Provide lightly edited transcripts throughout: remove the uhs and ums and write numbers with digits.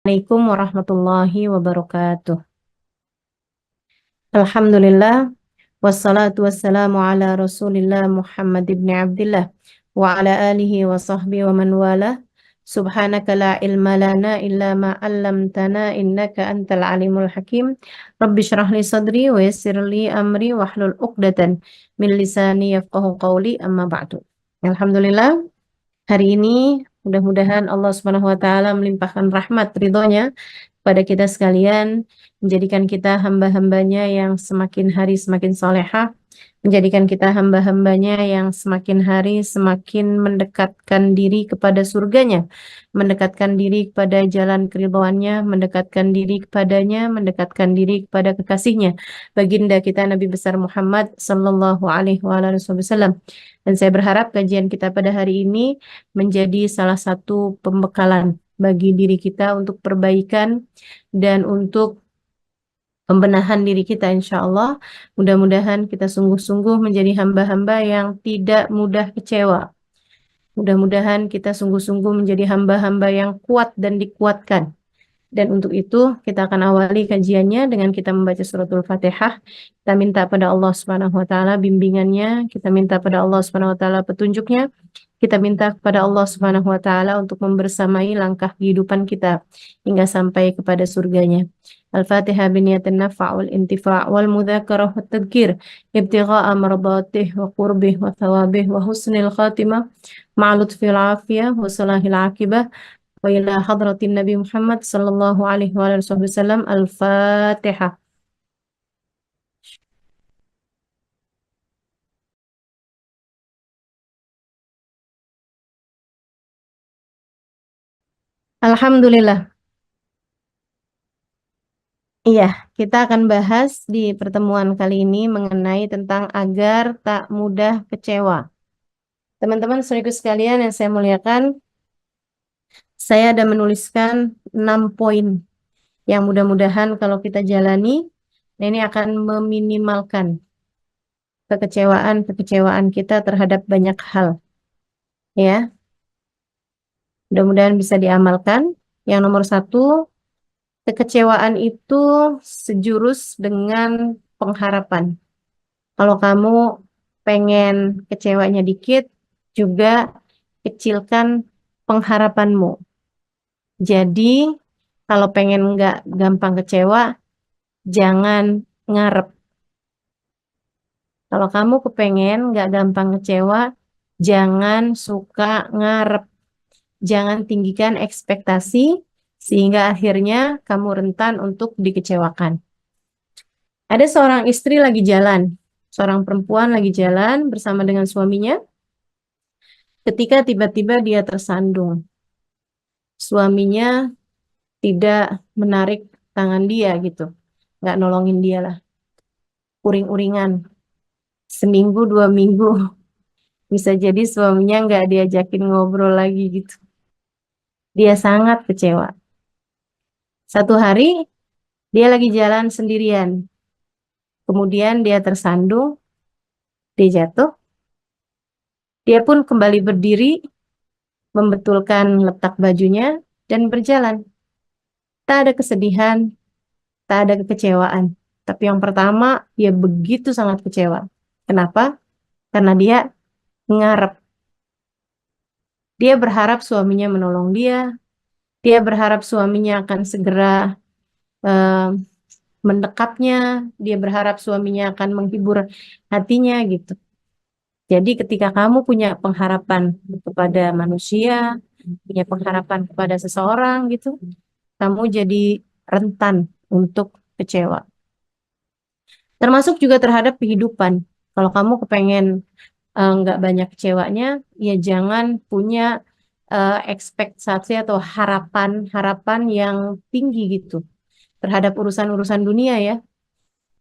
Assalamualaikum warahmatullahi wabarakatuh. Alhamdulillah, wassalatu wassalamu ala rasulillah Muhammad ibn Abdullah wa ala alihi wa sahbihi wa man wala. Subhanaka la ilma lana illa ma 'allamtana innaka antal alimul hakim. Rabbi shrah li sadri wa yassir li amri wahlul 'uqdatan min lisani yafqahu qawli amma ba'du. Alhamdulillah, hari ini mudah-mudahan Allah Subhanahu wa taala melimpahkan rahmat ridhonya pada kita sekalian, menjadikan kita hamba-hambanya yang semakin hari semakin solehah, menjadikan kita hamba-hambanya yang semakin hari semakin mendekatkan diri kepada surganya, mendekatkan diri kepada jalan keridhoannya, mendekatkan diri kepadanya, mendekatkan diri kepada kekasihnya, baginda kita Nabi besar Muhammad Sallallahu Alaihi Wasallam. Dan saya berharap kajian kita pada hari ini menjadi salah satu pembekalan bagi diri kita untuk perbaikan dan untuk pembenahan diri kita, insya Allah. Mudah-mudahan kita sungguh-sungguh menjadi hamba-hamba yang tidak mudah kecewa. Mudah-mudahan kita sungguh-sungguh menjadi hamba-hamba yang kuat dan dikuatkan. Dan untuk itu kita akan awali kajiannya dengan kita membaca suratul Fatihah. Kita minta pada Allah Subhanahu wa taala bimbingannya, kita minta pada Allah Subhanahu wa taala petunjuknya. Kita minta kepada Allah Subhanahu wa taala untuk membersamai langkah kehidupan kita hingga sampai kepada surganya. Al-Fatihah biniyatin nafa' wal intifa' wal mudzakarah wat tadhkir ibtigha'a mardatih wa qurbih wa thawabih wa husnil khatimah ma'a lutfil afiyah wa salahil akibah wa ila hadratin Nabi Muhammad sallallahu alaihi wasallam. Al-Fatihah. Alhamdulillah. Iya, kita akan bahas di pertemuan kali ini mengenai tentang agar tak mudah kecewa. Teman-teman saudaraku sekalian yang saya muliakan, saya ada menuliskan 6 poin yang mudah-mudahan kalau kita jalani, nah ini akan meminimalkan kekecewaan-kekecewaan kita terhadap banyak hal. Ya, mudah-mudahan bisa diamalkan. Yang nomor satu, kekecewaan itu sejurus dengan pengharapan. Kalau kamu pengen kecewanya dikit, juga kecilkan pengharapanmu. Jadi, kalau pengen nggak gampang kecewa, jangan ngarep. Kalau kamu kepengen nggak gampang kecewa, jangan suka ngarep. Jangan tinggikan ekspektasi, sehingga akhirnya kamu rentan untuk dikecewakan. Ada seorang istri lagi jalan, seorang perempuan lagi jalan bersama dengan suaminya, ketika tiba-tiba dia tersandung. Suaminya tidak menarik tangan dia gitu, nggak nolongin dia lah, uring-uringan. Seminggu, 2 minggu, bisa jadi suaminya nggak diajakin ngobrol lagi gitu. Dia sangat kecewa. Satu hari, dia lagi jalan sendirian. Kemudian dia tersandung, dia jatuh. Dia pun kembali berdiri, membetulkan letak bajunya, dan berjalan. Tak ada kesedihan, tak ada kekecewaan. Tapi yang pertama, dia begitu sangat kecewa. Kenapa? Karena dia ngarep. Dia berharap suaminya menolong dia. Dia berharap suaminya akan segera eh, mendekapnya. Dia berharap suaminya akan menghibur hatinya gitu. Jadi ketika kamu punya pengharapan kepada manusia, punya pengharapan kepada seseorang gitu, kamu jadi rentan untuk kecewa. Termasuk juga terhadap kehidupan. Kalau kamu kepengen nggak banyak kecewanya, ya jangan punya ekspektasi atau harapan-harapan yang tinggi gitu terhadap urusan-urusan dunia ya.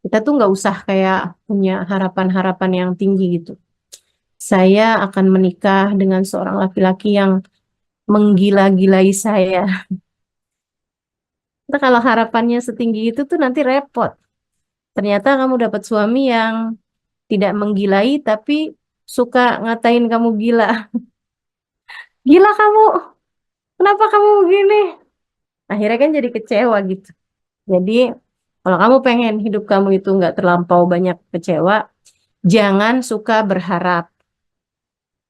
Kita tuh nggak usah kayak punya harapan-harapan yang tinggi gitu. Saya akan menikah dengan seorang laki-laki yang menggila-gilai saya. Nah, kalau harapannya setinggi itu tuh nanti repot. Ternyata kamu dapat suami yang tidak menggilai tapi suka ngatain kamu gila. Gila kamu, kenapa kamu begini? Akhirnya kan jadi kecewa gitu. Jadi kalau kamu pengen hidup kamu itu nggak terlampau banyak kecewa, jangan suka berharap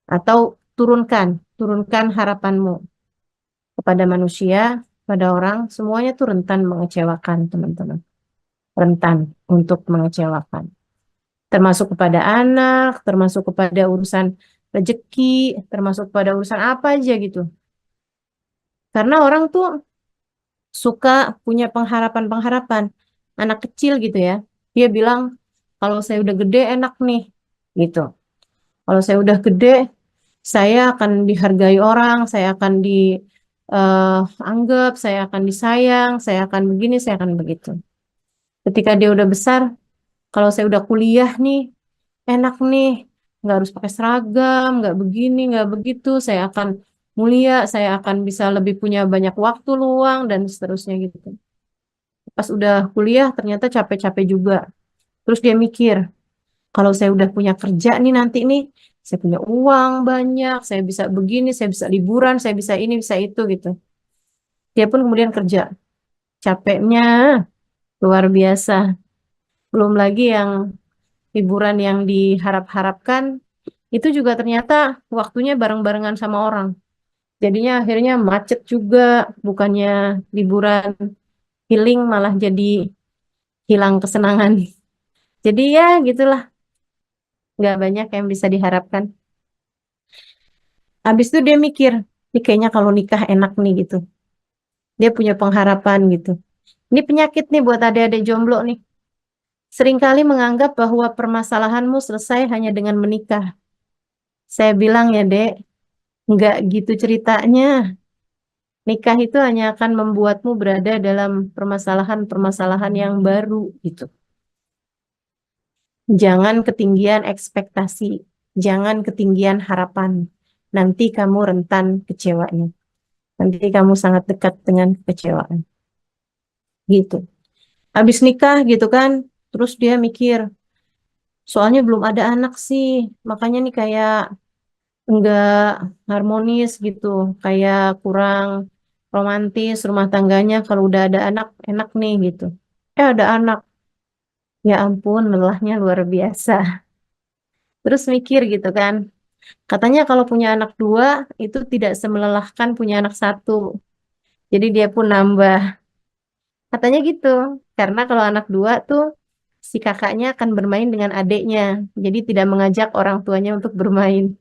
atau turunkan harapanmu kepada manusia, pada orang, semuanya tuh rentan mengecewakan, teman-teman. Rentan untuk mengecewakan. Termasuk kepada anak, termasuk kepada urusan rezeki, termasuk kepada urusan apa aja gitu. Karena orang tuh suka punya pengharapan-pengharapan. Anak kecil gitu ya, dia bilang, kalau saya udah gede enak nih, gitu. Kalau saya udah gede, saya akan dihargai orang, saya akan dianggap, saya akan disayang, saya akan begini, saya akan begitu. Ketika dia udah besar, kalau saya udah kuliah nih, enak nih, nggak harus pakai seragam, nggak begini, nggak begitu, saya akan mulia, saya akan bisa lebih punya banyak waktu luang, dan seterusnya gitu. Pas udah kuliah, ternyata capek-capek juga. Terus dia mikir, kalau saya udah punya kerja nih nanti nih, saya punya uang banyak, saya bisa begini, saya bisa liburan, saya bisa ini, bisa itu gitu. Dia pun kemudian kerja. Capeknya luar biasa. Belum lagi yang liburan yang diharap-harapkan, itu juga ternyata waktunya bareng-barengan sama orang. Jadinya akhirnya macet juga, bukannya liburan healing malah jadi hilang kesenangan. Jadi ya gitulah, nggak banyak yang bisa diharapkan. Habis itu dia mikir, ini kayaknya kalau nikah enak nih gitu. Dia punya pengharapan gitu. Ini penyakit nih buat adik-adik jomblo nih. Seringkali menganggap bahwa permasalahanmu selesai hanya dengan menikah. Saya bilang ya, Dek, nggak gitu ceritanya. Nikah itu hanya akan membuatmu berada dalam permasalahan-permasalahan yang baru gitu. Jangan ketinggian ekspektasi, jangan ketinggian harapan. Nanti kamu rentan kecewanya. Nanti kamu sangat dekat dengan kekecewaan. Gitu. Habis nikah gitu kan, terus dia mikir, soalnya belum ada anak sih, makanya nih kayak enggak harmonis gitu, kayak kurang romantis rumah tangganya. Kalau udah ada anak, enak nih gitu. Ada anak, ya ampun, lelahnya luar biasa. Terus mikir gitu kan, katanya kalau punya anak dua, itu tidak semelelahkan punya anak satu. Jadi dia pun nambah. Katanya gitu, karena kalau anak dua tuh, si kakaknya akan bermain dengan adiknya. Jadi tidak mengajak orang tuanya untuk bermain.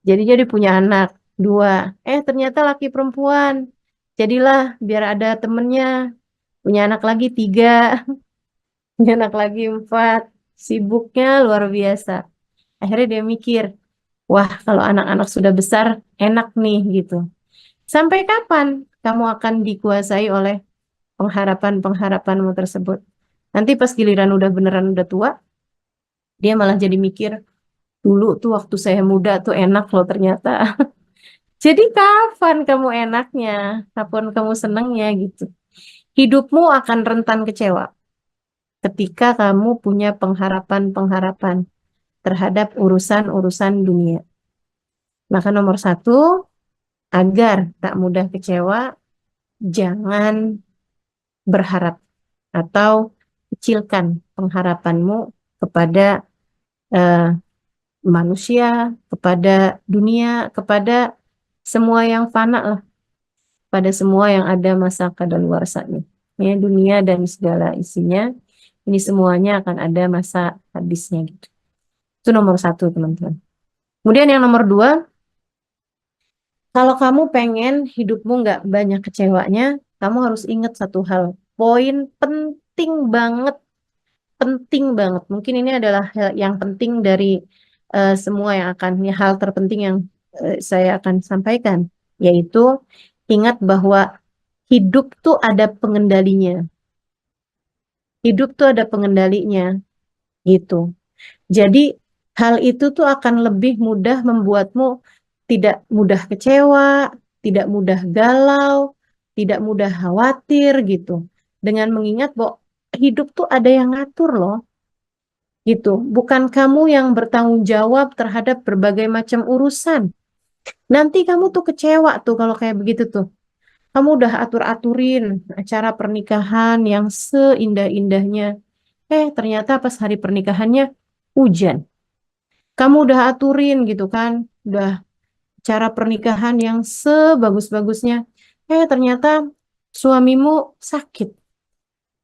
Jadi punya anak dua. Ternyata laki perempuan. Jadilah biar ada temennya. Punya anak lagi tiga. Punya anak lagi empat. Sibuknya luar biasa. Akhirnya dia mikir, wah kalau anak-anak sudah besar enak nih gitu. Sampai kapan kamu akan dikuasai oleh pengharapan-pengharapanmu tersebut? Nanti pas giliran udah beneran udah tua, dia malah jadi mikir, dulu tuh waktu saya muda tuh enak loh ternyata. Jadi kapan kamu enaknya? Kapan kamu senangnya gitu? Hidupmu akan rentan kecewa ketika kamu punya pengharapan-pengharapan terhadap urusan-urusan dunia. Maka nomor satu, agar tak mudah kecewa, jangan berharap atau kecilkan pengharapanmu kepada eh, manusia, kepada dunia, kepada semua yang fana lah, pada semua yang ada masa kadaluarsanya. Ya, dunia dan segala isinya, ini semuanya akan ada masa habisnya gitu. Itu nomor satu, teman-teman. Kemudian yang nomor dua, kalau kamu pengen hidupmu nggak banyak kecewanya, kamu harus ingat satu hal. Poin penting banget. Mungkin ini adalah hal yang penting dari semua yang akan, ini hal terpenting yang saya akan sampaikan, yaitu ingat bahwa hidup tuh ada pengendalinya. Hidup tuh ada pengendalinya, gitu. Jadi hal itu tuh akan lebih mudah membuatmu tidak mudah kecewa, tidak mudah galau, tidak mudah khawatir gitu. Dengan mengingat bahwa hidup tuh ada yang ngatur loh, gitu. Bukan kamu yang bertanggung jawab terhadap berbagai macam urusan. Nanti kamu tuh kecewa tuh kalau kayak begitu tuh. Kamu udah atur-aturin acara pernikahan yang seindah-indahnya. Ternyata pas hari pernikahannya hujan. Kamu udah aturin gitu kan, udah cara pernikahan yang sebagus-bagusnya. Ternyata suamimu sakit.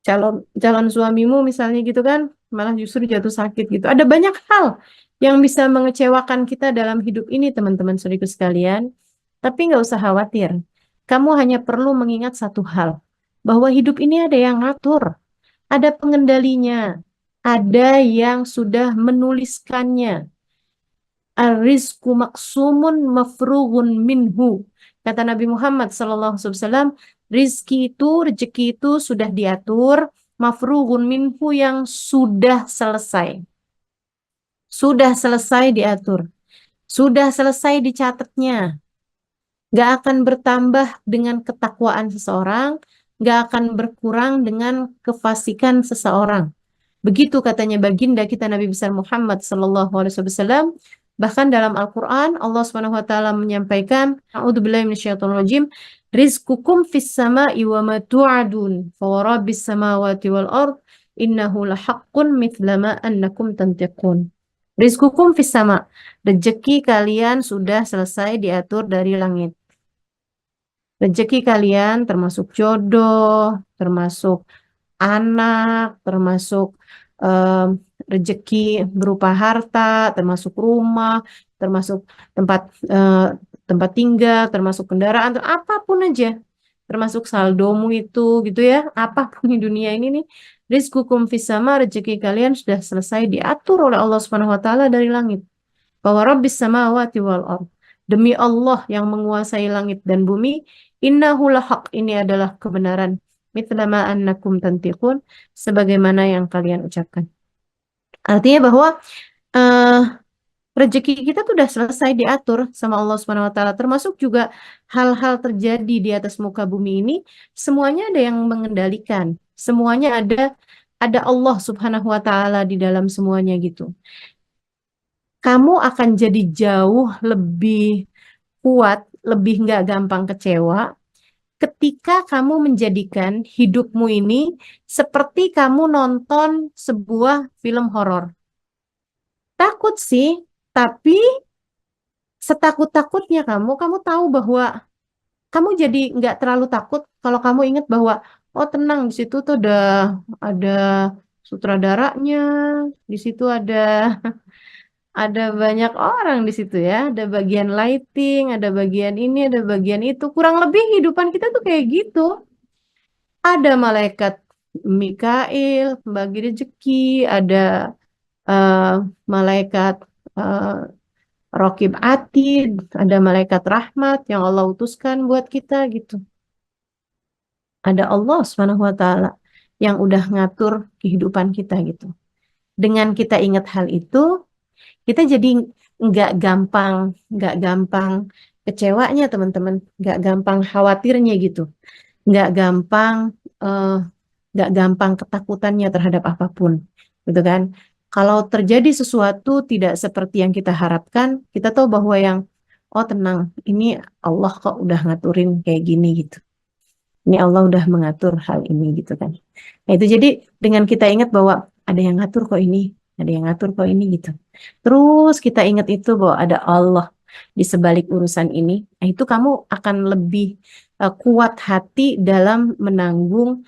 Calon calon suamimu misalnya gitu kan, malah justru jatuh sakit gitu. Ada banyak hal yang bisa mengecewakan kita dalam hidup ini, teman-teman saudariku sekalian. Tapi nggak usah khawatir. Kamu hanya perlu mengingat satu hal, bahwa hidup ini ada yang ngatur, ada pengendalinya, ada yang sudah menuliskannya. Ar-rizqu maksumun mafrughun minhu. Kata Nabi Muhammad SAW, rizki itu, rezeki itu sudah diatur, mafrughun minhu yang sudah selesai. Sudah selesai diatur. Sudah selesai dicatatnya. Gak akan bertambah dengan ketakwaan seseorang, gak akan berkurang dengan kefasikan seseorang. Begitu katanya baginda kita Nabi besar Muhammad sallallahu alaihi wasallam. Bahkan dalam Al-Qur'an Allah Subhanahu wa taala menyampaikan, A'udzubillahi minasyaitonir rajim, rizqukum fis sama'i wa ma tu'adun, fa warabbis samawati wal ard innahu lahaqqun mithla ma annakum tantiqun. Rizqukum fis sama, rezeki kalian sudah selesai diatur dari langit. Rezeki kalian termasuk jodoh, termasuk anak, termasuk em, rezeki berupa harta, termasuk rumah, termasuk tempat eh, tempat tinggal, termasuk kendaraan, atau apapun aja, termasuk saldomu itu gitu ya, apapun di dunia ini nih, rizqukum fis sama, rezeki kalian sudah selesai diatur oleh Allah Subhanahu wa taala dari langit. Bahwa Rabbis samawati wal ard. Demi Allah yang menguasai langit dan bumi, innahu lahaq, ini adalah kebenaran. Mithla ma annakum tantiqun, sebagaimana yang kalian ucapkan. Artinya bahwa eh, rezeki kita tuh udah selesai diatur sama Allah Subhanahu wa taala, termasuk juga hal-hal terjadi di atas muka bumi ini, semuanya ada yang mengendalikan. Semuanya ada Allah Subhanahu wa taala di dalam semuanya gitu. Kamu akan jadi jauh lebih kuat, lebih nggak gampang kecewa ketika kamu menjadikan hidupmu ini seperti kamu nonton sebuah film horor. Takut sih, tapi setakut-takutnya kamu tahu bahwa kamu jadi nggak terlalu takut kalau kamu ingat bahwa oh tenang, di situ tuh ada sutradaranya, di situ ada banyak orang di situ ya, ada bagian lighting, ada bagian ini, ada bagian itu. Kurang lebih kehidupan kita tuh kayak gitu. Ada malaikat Mikail, bagi rezeki, ada eh, malaikat eh, Raqib Atid, ada malaikat rahmat yang Allah utuskan buat kita gitu. Ada Allah Subhanahu wa taala yang udah ngatur kehidupan kita gitu. Dengan kita ingat hal itu, kita jadi nggak gampang kecewanya teman-teman, nggak gampang khawatirnya gitu, nggak gampang eh, nggak gampang ketakutannya terhadap apapun, gitu kan? Kalau terjadi sesuatu tidak seperti yang kita harapkan, kita tahu bahwa oh tenang, ini Allah kok udah ngaturin kayak gini gitu. Ini Allah udah mengatur hal ini gitu kan. Nah itu jadi dengan kita ingat bahwa ada yang ngatur kok ini, ada yang ngatur kok ini gitu. Terus kita ingat itu bahwa ada Allah di sebalik urusan ini. Nah itu kamu akan lebih kuat hati dalam menanggung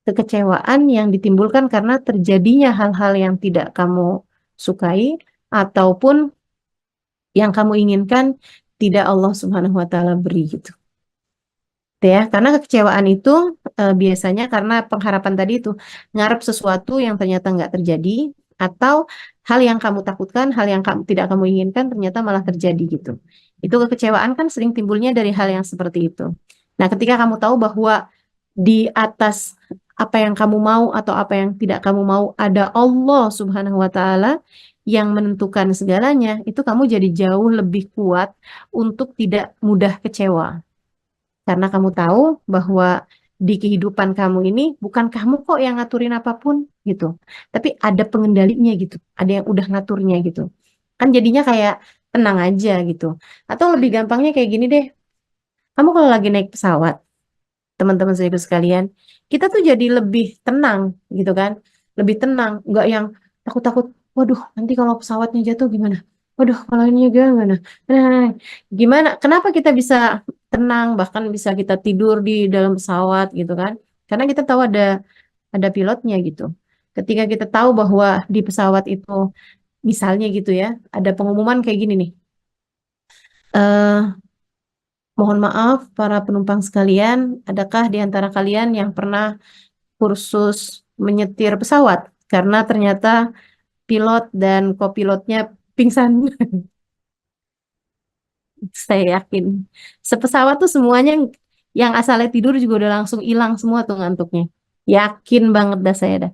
kekecewaan yang ditimbulkan karena terjadinya hal-hal yang tidak kamu sukai ataupun yang kamu inginkan tidak Allah Subhanahu wa taala beri gitu. Gitu ya, karena kekecewaan itu biasanya karena pengharapan tadi itu ngarep sesuatu yang ternyata nggak terjadi atau hal yang kamu takutkan, hal yang tidak kamu inginkan ternyata malah terjadi gitu. Itu kekecewaan kan sering timbulnya dari hal yang seperti itu. Nah, ketika kamu tahu bahwa di atas apa yang kamu mau atau apa yang tidak kamu mau ada Allah Subhanahu wa taala yang menentukan segalanya, itu kamu jadi jauh lebih kuat untuk tidak mudah kecewa. Karena kamu tahu bahwa di kehidupan kamu ini bukan kamu kok yang ngaturin apapun gitu. Tapi ada pengendalinya gitu. Ada yang udah ngaturnya gitu. Kan jadinya kayak tenang aja gitu. Atau lebih gampangnya kayak gini deh. Kamu kalau lagi naik pesawat. teman-teman saya sekalian, kita tuh jadi lebih tenang gitu kan, lebih tenang, nggak yang takut-takut, waduh nanti kalau pesawatnya jatuh gimana, waduh kalau ini gimana, nah, gimana, kenapa kita bisa tenang, bahkan bisa kita tidur di dalam pesawat gitu kan, karena kita tahu ada pilotnya gitu. Ketika kita tahu bahwa di pesawat itu misalnya gitu ya, ada pengumuman kayak gini nih, eh mohon maaf para penumpang sekalian, adakah di antara kalian yang pernah kursus menyetir pesawat? Karena ternyata pilot dan kopilotnya pingsan. Saya yakin. Sepesawat tuh semuanya yang asalnya tidur juga udah langsung hilang semua tuh ngantuknya. Yakin banget dah saya dah.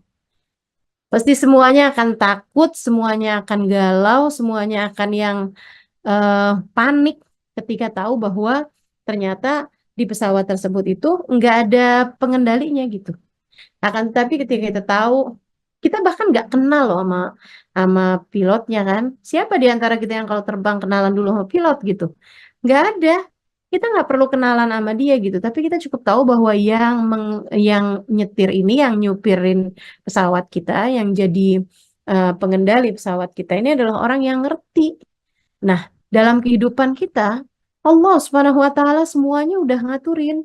Pasti semuanya akan takut, semuanya akan galau, semuanya akan yang eh, panik ketika tahu bahwa ternyata di pesawat tersebut itu nggak ada pengendalinya gitu. Akan tetapi ketika kita tahu, kita bahkan nggak kenal loh sama pilotnya kan. Siapa di antara kita yang kalau terbang kenalan dulu sama pilot gitu? Nggak ada. Kita nggak perlu kenalan sama dia gitu. Tapi kita cukup tahu bahwa yang nyetir ini, yang nyupirin pesawat kita, yang jadi pengendali pesawat kita ini adalah orang yang ngerti. Nah, dalam kehidupan kita, Allah Subhanahu wa taala semuanya udah ngaturin.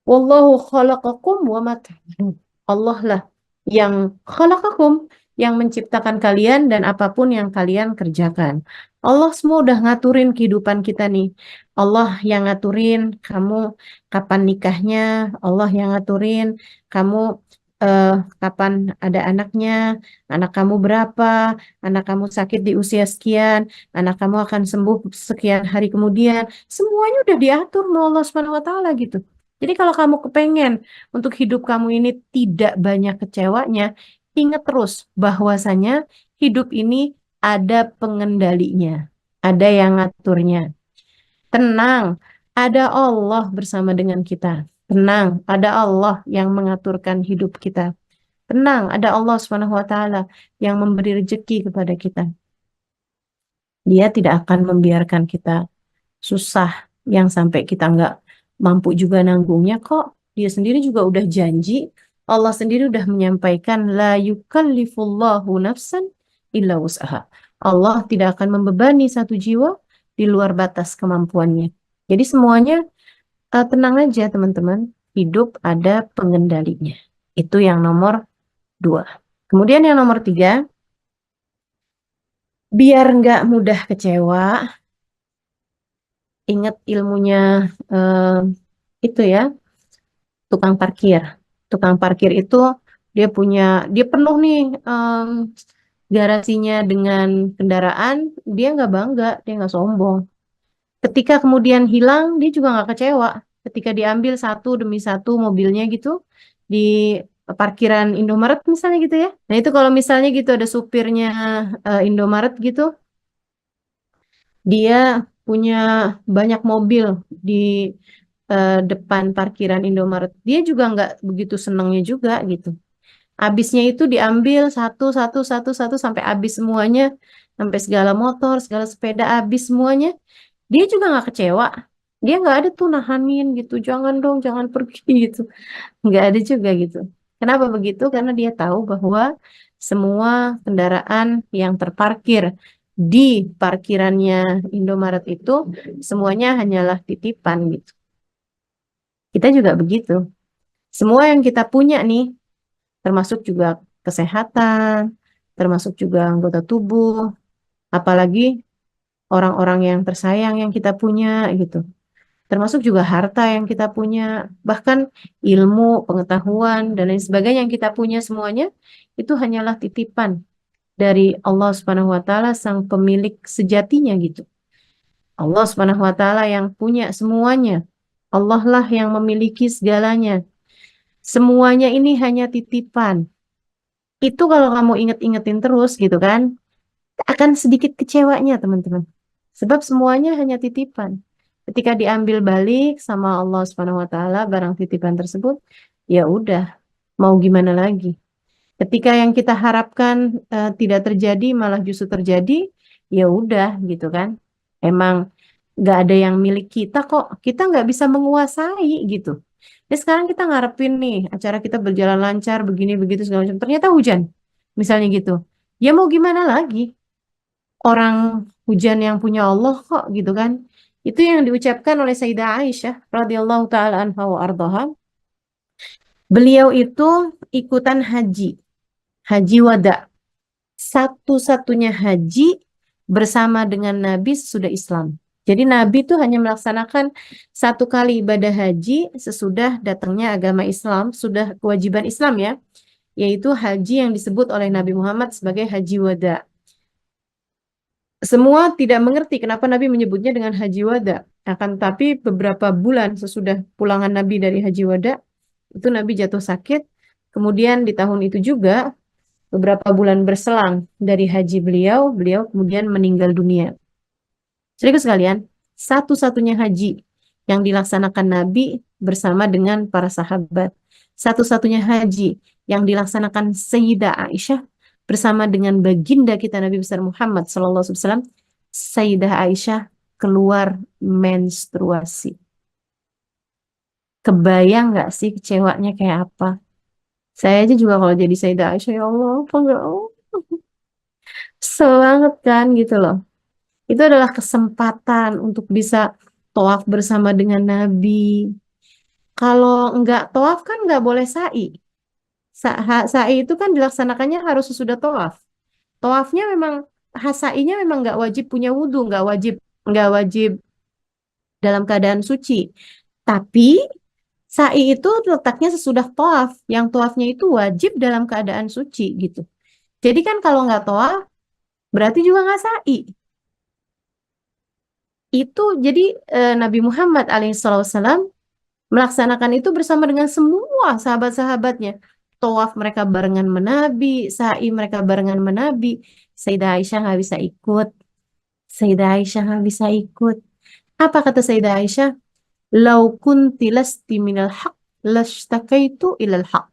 Wallahu khalaqakum wa ma ta'malun. Allah lah yang khalaqakum, yang menciptakan kalian dan apapun yang kalian kerjakan. Allah semua udah ngaturin kehidupan kita nih. Allah yang ngaturin kamu kapan nikahnya, Allah yang ngaturin kamu eh, kapan ada anaknya, anak kamu berapa, anak kamu sakit di usia sekian, anak kamu akan sembuh sekian hari kemudian. Semuanya udah diatur sama Allah Subhanahu wa taala gitu. Jadi kalau kamu kepengen untuk hidup kamu ini tidak banyak kecewanya, ingat terus bahwasanya hidup ini ada pengendalinya, ada yang ngaturnya. Tenang, ada Allah bersama dengan kita. Tenang, ada Allah yang mengaturkan hidup kita. Tenang, ada Allah Subhanahu wa taala yang memberi rezeki kepada kita. Dia tidak akan membiarkan kita susah yang sampai kita nggak mampu juga nanggungnya kok. Dia sendiri juga udah janji, Allah sendiri udah menyampaikan la yukallifullahu nafsan illa wus'aha. Allah tidak akan membebani satu jiwa di luar batas kemampuannya. Jadi semuanya tenang aja teman-teman, hidup ada pengendalinya. Itu yang nomor dua. Kemudian yang nomor tiga, biar nggak mudah kecewa, ingat ilmunya eh, itu ya, tukang parkir. Tukang parkir itu dia punya, dia penuh nih garasinya dengan kendaraan, dia nggak bangga, dia nggak sombong. Ketika kemudian hilang, dia juga nggak kecewa. Ketika diambil satu demi satu mobilnya gitu di parkiran Indomaret misalnya gitu ya. Nah itu kalau misalnya gitu ada supirnya Indomaret gitu, dia punya banyak mobil di depan parkiran Indomaret. Dia juga nggak begitu senangnya juga gitu. Habisnya itu diambil satu, satu, satu, satu sampai habis semuanya, sampai segala motor, segala sepeda habis semuanya. Dia juga nggak kecewa. Dia nggak ada tuh nahanin gitu, jangan dong, jangan pergi gitu. Nggak ada juga gitu. Kenapa begitu? Karena dia tahu bahwa semua kendaraan yang terparkir di parkirannya Indomaret itu semuanya hanyalah titipan gitu. Kita juga begitu. Semua yang kita punya nih, termasuk juga kesehatan, termasuk juga anggota tubuh, apalagi orang-orang yang tersayang yang kita punya gitu. Termasuk juga harta yang kita punya, bahkan ilmu, pengetahuan, dan lain sebagainya yang kita punya semuanya, itu hanyalah titipan dari Allah Subhanahu wa Ta'ala, sang pemilik sejatinya gitu. Allah Subhanahu wa Ta'ala yang punya semuanya. Allah lah yang memiliki segalanya. Semuanya ini hanya titipan. Itu kalau kamu inget-ingetin terus gitu kan, akan sedikit kecewanya teman-teman. Sebab semuanya hanya titipan. Ketika diambil balik sama Allah Subhanahu wa taala barang titipan tersebut, ya udah, mau gimana lagi? Ketika yang kita harapkan tidak terjadi malah justru terjadi, ya udah gitu kan. Emang nggak ada yang milik kita kok. Kita nggak bisa menguasai gitu. Dan sekarang kita ngarepin nih acara kita berjalan lancar begini begitu segala macam. Ternyata hujan, misalnya gitu. Ya mau gimana lagi? Orang hujan yang punya Allah kok gitu kan? Itu yang diucapkan oleh Sayyidah Aisyah radhiyallahu taala anha wa ardaha. Beliau itu ikutan haji, haji wada. Satu-satunya haji bersama dengan Nabi sesudah Islam. Jadi Nabi itu hanya melaksanakan satu kali ibadah haji sesudah datangnya agama Islam, sudah kewajiban Islam ya, yaitu haji yang disebut oleh Nabi Muhammad sebagai haji wada. Semua tidak mengerti kenapa Nabi menyebutnya dengan haji wada. Akan tetapi beberapa bulan sesudah pulangan Nabi dari haji wada, itu Nabi jatuh sakit. Kemudian di tahun itu juga, beberapa bulan berselang dari haji beliau, beliau kemudian meninggal dunia. Saudara sekalian, satu-satunya haji yang dilaksanakan Nabi bersama dengan para sahabat. Satu-satunya haji yang dilaksanakan Sayyidah Aisyah bersama dengan baginda kita Nabi besar Muhammad SAW. Sayyidah Aisyah keluar menstruasi. Kebayang nggak sih kecewanya kayak apa? Saya aja juga kalau jadi Sayyidah Aisyah, ya Allah, apa enggak? Kesel banget kan gitu loh. Itu adalah kesempatan untuk bisa tawaf bersama dengan Nabi. Kalau enggak tawaf kan enggak boleh sa'i. Sa'i itu kan dilaksanakannya harus sesudah tawaf. Tawafnya memang, sa'inya memang enggak wajib punya wudhu, enggak wajib dalam keadaan suci. Tapi sa'i itu letaknya sesudah tawaf. Yang tawafnya itu wajib dalam keadaan suci gitu. Jadi kan kalau enggak tawaf berarti juga enggak sa'i. Itu jadi Nabi Muhammad alaihissalam melaksanakan itu bersama dengan semua sahabat-sahabatnya. Tawaf mereka barengan menabi, sa'i mereka barengan menabi. Sayyidah Aisyah nggak bisa ikut. Sayyidah Aisyah nggak bisa ikut. Apa kata Sayyidah Aisyah? Lau kunti lasti minal haq, lastakaitu ilal haq.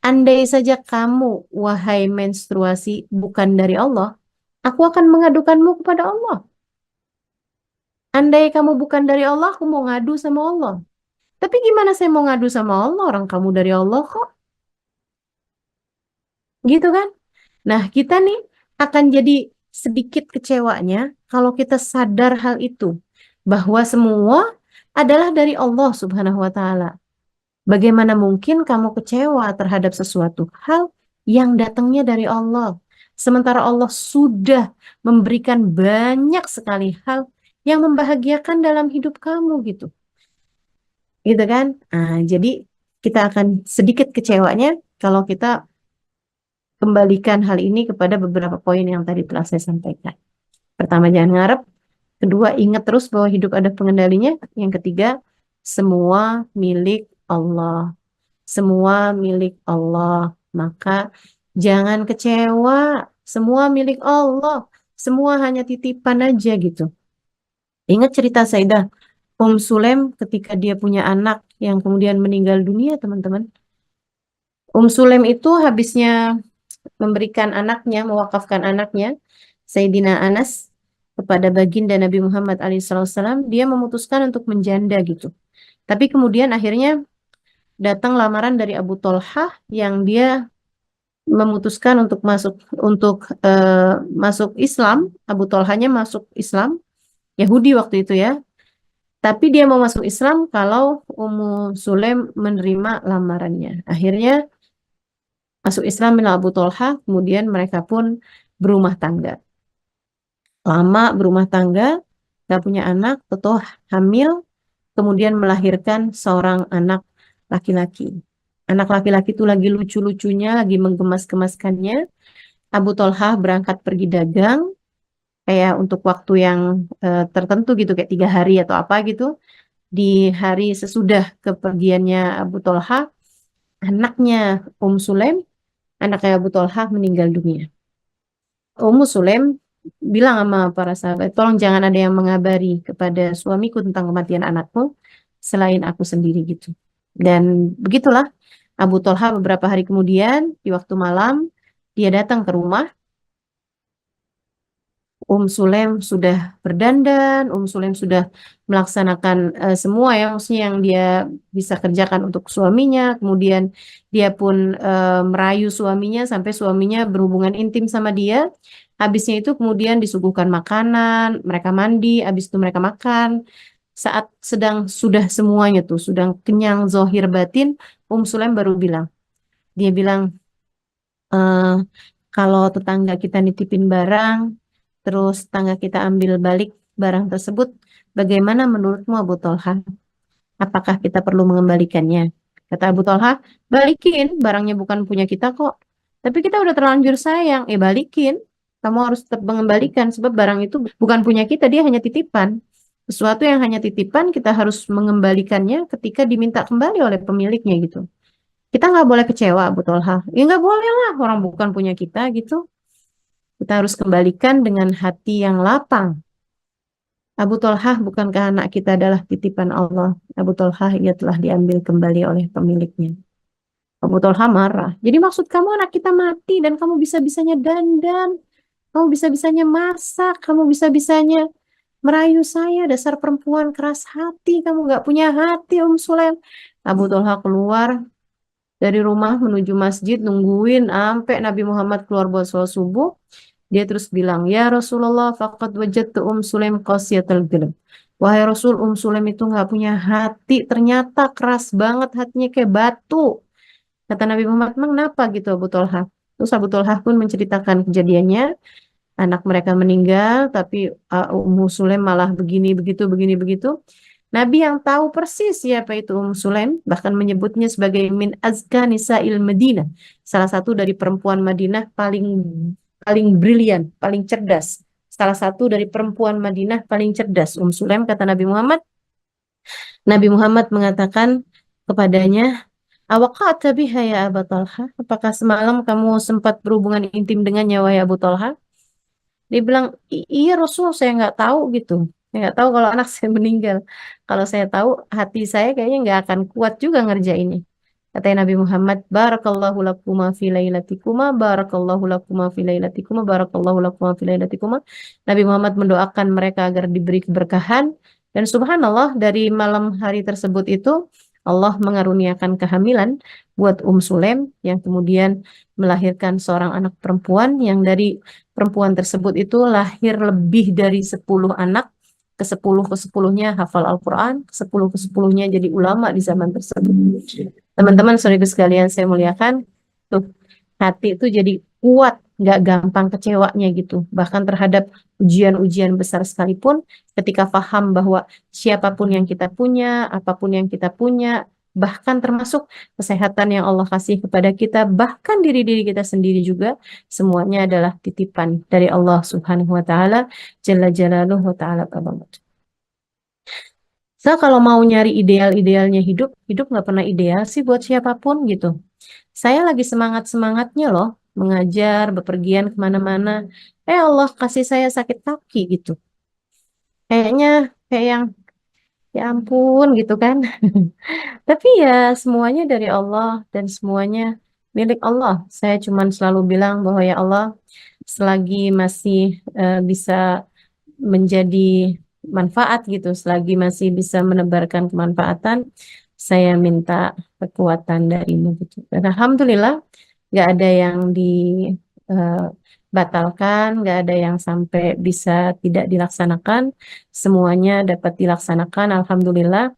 Andai saja kamu, wahai menstruasi, bukan dari Allah, aku akan mengadukanmu kepada Allah. Andai kamu bukan dari Allah, aku mau ngadu sama Allah. Tapi gimana saya mau ngadu sama Allah, orang kamu dari Allah kok? Gitu kan? Nah, kita nih akan jadi sedikit kecewanya kalau kita sadar hal itu. Bahwa semua adalah dari Allah Subhanahu wa Ta'ala. Bagaimana mungkin kamu kecewa terhadap sesuatu hal yang datangnya dari Allah? Sementara Allah sudah memberikan banyak sekali hal yang membahagiakan dalam hidup kamu gitu. Gitu kan? Nah, jadi kita akan sedikit kecewanya kalau kita kembalikan hal ini kepada beberapa poin yang tadi telah saya sampaikan. Pertama, jangan ngarep. Kedua, ingat terus bahwa hidup ada pengendalinya. Yang ketiga, semua milik Allah. Semua milik Allah. Maka jangan kecewa. Semua milik Allah. Semua hanya titipan aja gitu. Ingat cerita Sayyidah Sulaim ketika dia punya anak yang kemudian meninggal dunia, teman-teman. Sulaim itu habisnya memberikan anaknya, mewakafkan anaknya, Sayyidina Anas, kepada baginda Nabi Muhammad alaihissalam, dia memutuskan untuk menjanda gitu. Tapi kemudian akhirnya datang lamaran dari Abu Tolhah yang dia memutuskan untuk masuk Islam. Abu Tolhahnya masuk Islam, Yahudi waktu itu ya. Tapi dia mau masuk Islam kalau Ummu Sulaim menerima lamarannya. Akhirnya masuk Islam bila Abu Tolhah, kemudian mereka pun berumah tangga. Lama berumah tangga, gak punya anak, totoh hamil, kemudian melahirkan seorang anak laki-laki. Anak laki-laki itu lagi lucu-lucunya, lagi menggemas-gemaskannya. Abu Tolhah berangkat pergi dagang, kayak untuk waktu yang tertentu gitu, kayak 3 hari atau apa gitu. Di hari sesudah kepergiannya Abu Tolhah, anaknya Sulaim, anaknya Abu Tolhah meninggal dunia. Sulaim bilang sama para sahabat, tolong jangan ada yang mengabari kepada suamiku tentang kematian anakku selain aku sendiri gitu. Dan begitulah Abu Tolhah beberapa hari kemudian di waktu malam dia datang ke rumah Sulaim sudah berdandan, Sulaim sudah melaksanakan semua ya, maksudnya yang dia bisa kerjakan untuk suaminya. Kemudian dia pun merayu suaminya sampai suaminya berhubungan intim sama dia. Habisnya itu kemudian disuguhkan makanan, mereka mandi, habis itu mereka makan. Saat sedang sudah semuanya tuh, sudah kenyang zohir batin, Sulaim baru bilang, dia bilang, eh, kalau tetangga kita nitipin barang, terus tetangga kita ambil balik barang tersebut, bagaimana menurutmu Abu Tolha? Apakah kita perlu mengembalikannya? Kata Abu Tolha, balikin, barangnya bukan punya kita kok. Tapi kita udah terlanjur sayang, balikin. Kamu harus tetap mengembalikan, sebab barang itu bukan punya kita, dia hanya titipan. Sesuatu yang hanya titipan, kita harus mengembalikannya ketika diminta kembali oleh pemiliknya gitu. Kita nggak boleh kecewa, Abu Tolha. Ya nggak boleh lah, orang bukan punya kita gitu. Kita harus kembalikan dengan hati yang lapang. Abu Tolhah, bukankah anak kita adalah titipan Allah? Abu Tolhah, ia telah diambil kembali oleh pemiliknya. Abu Tolhah marah. Jadi maksud kamu anak kita mati dan kamu bisa-bisanya dandan, kamu bisa-bisanya masak, kamu bisa-bisanya merayu saya, dasar perempuan keras hati, kamu nggak punya hati, Sulaim. Abu Tolhah keluar dari rumah menuju masjid, nungguin sampai Nabi Muhammad keluar buat sholat subuh. Dia terus bilang, ya Rasulullah, faqad wajadtu Sulaim qasiyatal qalb. Wahai Rasul, Sulaim itu nggak punya hati, ternyata keras banget hatinya kayak batu. Kata Nabi Muhammad, emang kenapa gitu Abu Tolha? Terus Abu Tolha pun menceritakan kejadiannya, anak mereka meninggal, tapi Sulaim malah begini, begitu, begini, begitu. Nabi yang tahu persis siapa itu Sulaim, bahkan menyebutnya sebagai min azka nisa'il Madinah, salah satu dari perempuan Madinah paling paling brilian, paling cerdas. Salah satu dari perempuan Madinah paling cerdas, Sulaim, kata Nabi Muhammad. Nabi Muhammad mengatakan kepadanya, awaqa'ta biha ya Abu Talha? Apakah semalam kamu sempat berhubungan intim dengannya, wahai Abu Talha? Dia bilang, iya Rasul, saya nggak tahu gitu. Saya nggak tahu kalau anak saya meninggal. Kalau saya tahu, hati saya kayaknya nggak akan kuat juga ngerjainnya. Kata Nabi Muhammad, barakallahu lakuma fi lailatikuma, barakallahu lakuma fi lailatikuma, barakallahu lakuma fi lailatikuma. Nabi Muhammad mendoakan mereka agar diberi keberkahan. Dan subhanallah, dari malam hari tersebut itu, Allah mengaruniakan kehamilan buat Sulaim yang kemudian melahirkan seorang anak perempuan yang dari perempuan tersebut itu lahir lebih dari 10 anak, ke-10 hafal Al-Quran, ke-10 jadi ulama di zaman tersebut. Teman-teman, saudara sekalian saya muliakan, tuh hati itu jadi kuat, nggak gampang kecewanya gitu. Bahkan terhadap ujian-ujian besar sekalipun, ketika paham bahwa siapapun yang kita punya, apapun yang kita punya, bahkan termasuk kesehatan yang Allah kasih kepada kita, bahkan diri-diri kita sendiri juga, semuanya adalah titipan dari Allah Subhanahu wa taala, Jalla Jalaluhu wa taala. So, kalau mau nyari ideal-idealnya hidup, hidup nggak pernah ideal sih buat siapapun gitu. Saya lagi semangat-semangatnya loh, mengajar, bepergian kemana-mana. Allah kasih saya sakit kaki gitu. Kayaknya kayak yang, ya ampun gitu kan. Tapi ya semuanya dari Allah dan semuanya milik Allah. Saya cuman selalu bilang bahwa ya Allah, selagi masih bisa menjadi manfaat gitu, selagi masih bisa menebarkan kemanfaatan, saya minta kekuatan darimu gitu. Dan alhamdulillah nggak ada yang dibatalkan, nggak ada yang sampai bisa tidak dilaksanakan, semuanya dapat dilaksanakan, alhamdulillah.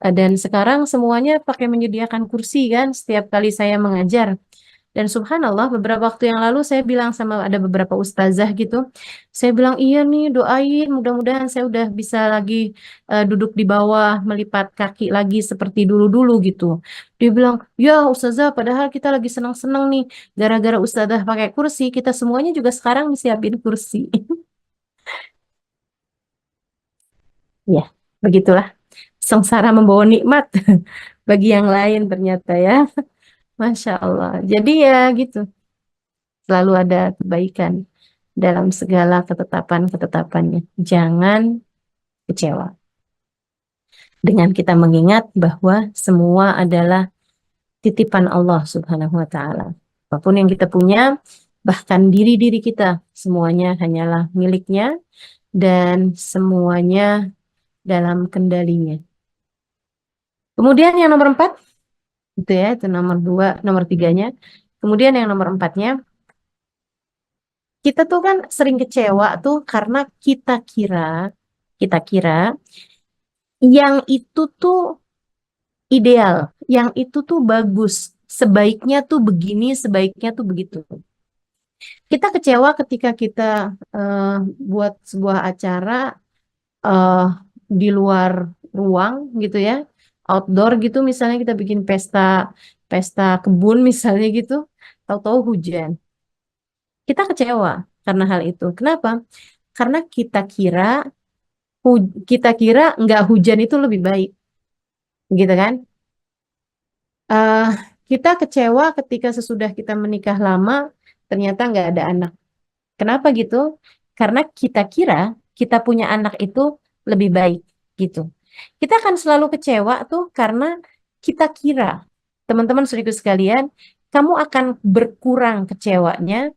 Dan sekarang semuanya pakai menyediakan kursi kan setiap kali saya mengajar. Dan subhanallah, beberapa waktu yang lalu saya bilang sama ada beberapa ustazah gitu. Saya bilang, iya nih doain mudah-mudahan saya udah bisa lagi duduk di bawah, melipat kaki lagi seperti dulu-dulu gitu. Dia bilang, ya ustazah padahal kita lagi senang-senang nih. Gara-gara ustazah pakai kursi, kita semuanya juga sekarang disiapin kursi. Ya, begitulah. Sengsara membawa nikmat bagi yang lain ternyata ya. Masya Allah. Jadi ya gitu. Selalu ada kebaikan dalam segala ketetapan-ketetapannya. Jangan kecewa. Dengan kita mengingat bahwa semua adalah titipan Allah Subhanahu wa taala. Apapun yang kita punya, bahkan diri-diri kita, semuanya hanyalah miliknya dan semuanya dalam kendalinya. Kemudian yang nomor 4, itu ya, itu nomor 2, nomor 3-nya. Kemudian yang nomor 4-nya, kita tuh kan sering kecewa tuh karena kita kira yang itu tuh ideal, yang itu tuh bagus, sebaiknya tuh begini, sebaiknya tuh begitu. Kita kecewa ketika kita eh, buat sebuah acara eh, di luar ruang gitu ya, outdoor gitu, misalnya kita bikin pesta pesta kebun misalnya gitu, tahu-tahu hujan. Kita kecewa karena hal itu. Kenapa? Karena kita kira nggak hujan itu lebih baik, gitu kan? Eh, kita kecewa ketika sesudah kita menikah lama ternyata nggak ada anak. Kenapa gitu? Karena kita kira kita punya anak itu lebih baik gitu. Kita akan selalu kecewa tuh karena kita kira, teman-teman saudaraku sekalian, kamu akan berkurang kecewanya,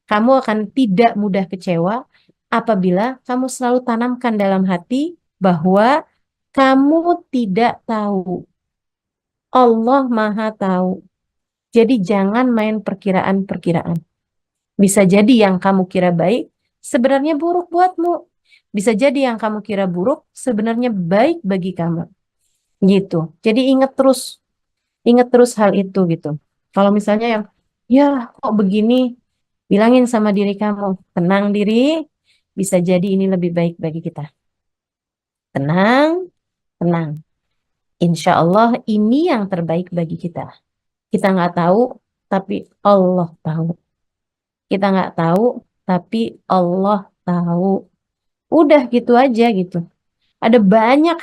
kamu akan tidak mudah kecewa apabila kamu selalu tanamkan dalam hati bahwa kamu tidak tahu. Allah Maha Tahu. Jadi jangan main perkiraan-perkiraan. Bisa jadi yang kamu kira baik, sebenarnya buruk buatmu. Bisa jadi yang kamu kira buruk, sebenarnya baik bagi kamu. Gitu. Jadi ingat terus hal itu gitu. Kalau misalnya yang, ya kok begini, bilangin sama diri kamu, tenang diri, bisa jadi ini lebih baik bagi kita. Tenang, tenang. Insya Allah ini yang terbaik bagi kita. Kita nggak tahu, tapi Allah tahu. Kita nggak tahu, tapi Allah tahu. Udah gitu aja gitu. Ada banyak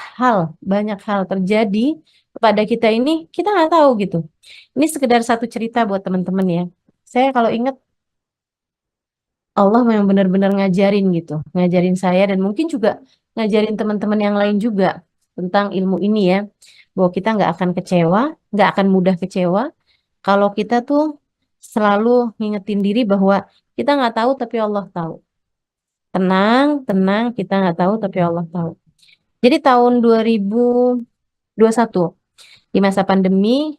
hal terjadi kepada kita ini, kita nggak tahu gitu. Ini sekedar satu cerita buat teman-teman ya. Saya kalau ingat Allah memang benar-benar ngajarin gitu, ngajarin saya dan mungkin juga ngajarin teman-teman yang lain juga tentang ilmu ini ya, bahwa kita nggak akan kecewa, nggak akan mudah kecewa kalau kita tuh selalu ngingetin diri bahwa kita nggak tahu tapi Allah tahu. Tenang, tenang, kita nggak tahu tapi Allah tahu. Jadi tahun 2021 di masa pandemi,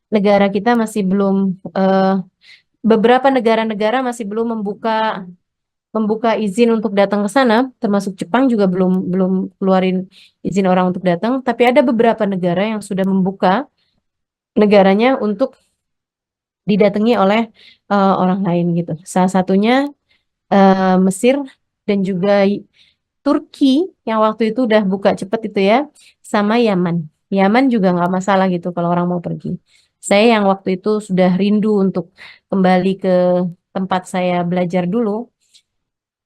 negara kita masih belum beberapa negara-negara masih belum membuka membuka izin untuk datang ke sana, termasuk Jepang juga belum belum keluarin izin orang untuk datang, tapi ada beberapa negara yang sudah membuka negaranya untuk didatangi oleh orang lain gitu. Salah satunya Mesir dan juga Turki yang waktu itu udah buka cepat itu ya, sama Yaman. Yaman juga nggak masalah gitu kalau orang mau pergi. Saya yang waktu itu sudah rindu untuk kembali ke tempat saya belajar dulu,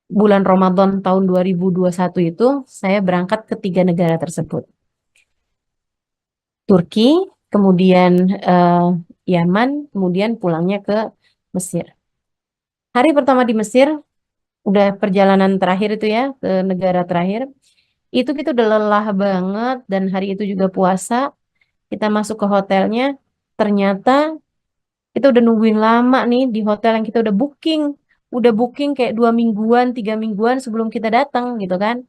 bulan Ramadan tahun 2021 itu, saya berangkat ke 3 negara tersebut. Turki, kemudian eh, Yaman, kemudian pulangnya ke Mesir. Hari pertama di Mesir, udah perjalanan terakhir itu ya, ke negara terakhir. Itu kita udah lelah banget dan hari itu juga puasa. Kita masuk ke hotelnya, ternyata kita udah nungguin lama nih di hotel yang kita udah booking. Udah booking kayak 2 mingguan, 3 mingguan sebelum kita datang gitu kan.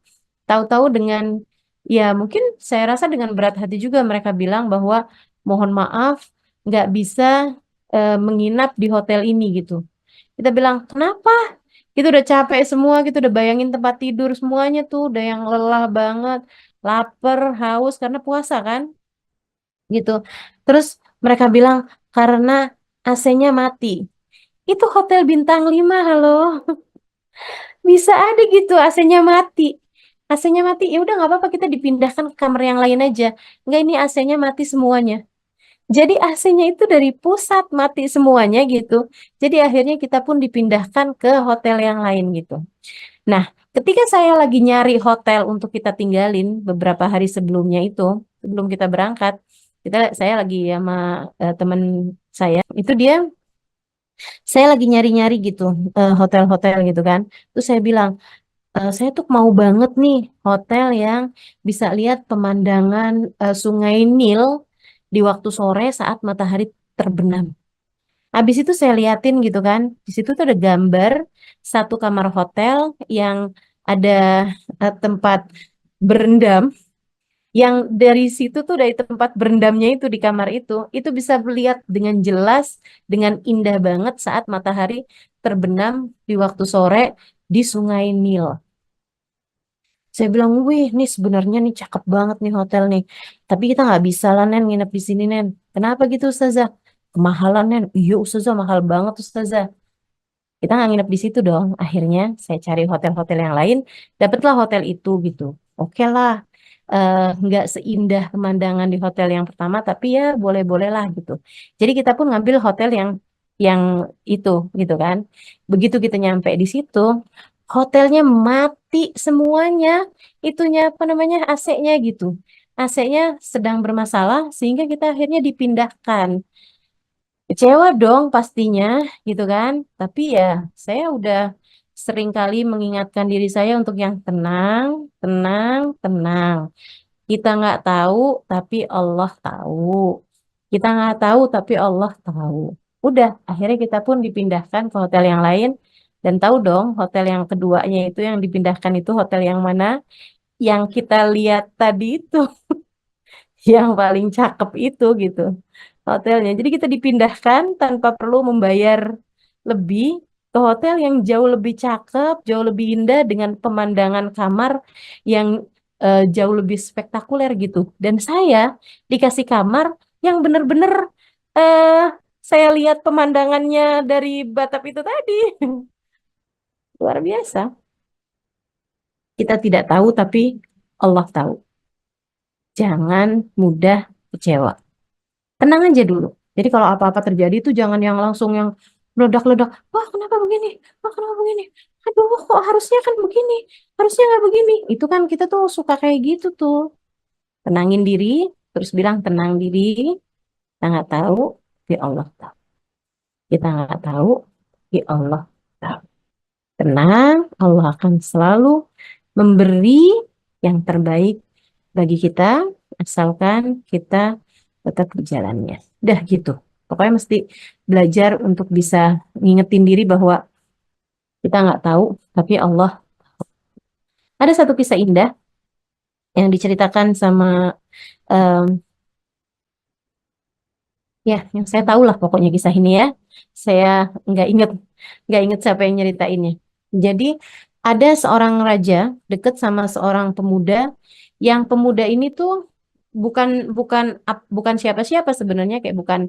Tahu-tahu dengan, ya mungkin saya rasa dengan berat hati juga mereka bilang bahwa mohon maaf nggak bisa menginap di hotel ini gitu. Kita bilang, kenapa? Kita udah capek semua, kita udah bayangin tempat tidur semuanya tuh, udah yang lelah banget, lapar, haus karena puasa kan, gitu. Terus mereka bilang, karena AC-nya mati. Itu hotel bintang 5, halo. Bisa ada gitu AC-nya mati. AC-nya mati, ya udah nggak apa-apa kita dipindahkan ke kamar yang lain aja. Nggak, ini AC-nya mati semuanya. Jadi AC-nya itu dari pusat mati semuanya gitu. Jadi akhirnya kita pun dipindahkan ke hotel yang lain gitu. Nah, ketika saya lagi nyari hotel untuk kita tinggalin beberapa hari sebelumnya itu, sebelum kita berangkat, saya lagi sama teman saya, itu saya lagi nyari-nyari gitu hotel-hotel gitu kan. Terus saya bilang, saya tuh mau banget nih hotel yang bisa lihat pemandangan Sungai Nil di waktu sore saat matahari terbenam. Habis itu saya liatin gitu kan. Di situ tuh ada gambar satu kamar hotel yang ada tempat berendam, yang dari situ tuh dari tempat berendamnya itu di kamar itu bisa melihat dengan jelas, dengan indah banget saat matahari terbenam di waktu sore di Sungai Nil. Saya bilang, wih, nih sebenarnya nih cakep banget nih hotel nih. Tapi kita nggak bisa lah, Nen, nginep di sini, Nen. Kenapa gitu, Ustazah? Kemahalan, Nen. Iya, Ustazah, mahal banget, Ustazah. Kita nggak nginep di situ dong. Akhirnya saya cari hotel-hotel yang lain, dapatlah hotel itu gitu. Oke lah, nggak seindah pemandangan di hotel yang pertama, tapi ya boleh-boleh lah gitu. Jadi kita pun ngambil hotel yang itu gitu kan. Begitu kita nyampe di situ, hotelnya mati semuanya, itunya apa namanya AC-nya gitu. AC-nya sedang bermasalah sehingga kita akhirnya dipindahkan. Kecewa dong pastinya gitu kan. Tapi ya saya udah sering kali mengingatkan diri saya untuk yang tenang, tenang, tenang. Kita nggak tahu tapi Allah tahu. Kita nggak tahu tapi Allah tahu. Udah, akhirnya kita pun dipindahkan ke hotel yang lain. Dan tahu dong hotel yang keduanya itu yang dipindahkan itu hotel yang mana? Yang kita lihat tadi itu. Yang paling cakep itu gitu hotelnya. Jadi kita dipindahkan tanpa perlu membayar lebih ke hotel yang jauh lebih cakep, jauh lebih indah dengan pemandangan kamar yang jauh lebih spektakuler gitu. Dan saya dikasih kamar yang benar-benar eh saya lihat pemandangannya dari batap itu tadi. Luar biasa. Kita tidak tahu tapi Allah tahu. Jangan mudah kecewa. Tenang aja dulu. Jadi kalau apa-apa terjadi itu jangan yang langsung yang meledak-ledak. Wah, kenapa begini? Wah, kenapa begini? Aduh, kok harusnya kan begini? Harusnya nggak begini. Itu kan kita tuh suka kayak gitu tuh. Tenangin diri, terus bilang tenang diri. Kita nggak tahu, di Allah tahu. Kita nggak tahu, di Allah tahu. Tenang, Allah akan selalu memberi yang terbaik bagi kita, asalkan kita tetap di jalannya. Udah gitu. Pokoknya mesti belajar untuk bisa ngingetin diri bahwa kita nggak tahu, tapi Allah. Ada satu kisah indah yang diceritakan sama em, ya, yang saya tahu lah pokoknya kisah ini ya. Saya nggak inget, nggak inget siapa yang nyeritainnya. Jadi ada seorang raja deket sama seorang pemuda, yang pemuda ini tuh bukan bukan bukan siapa-siapa sebenarnya, kayak bukan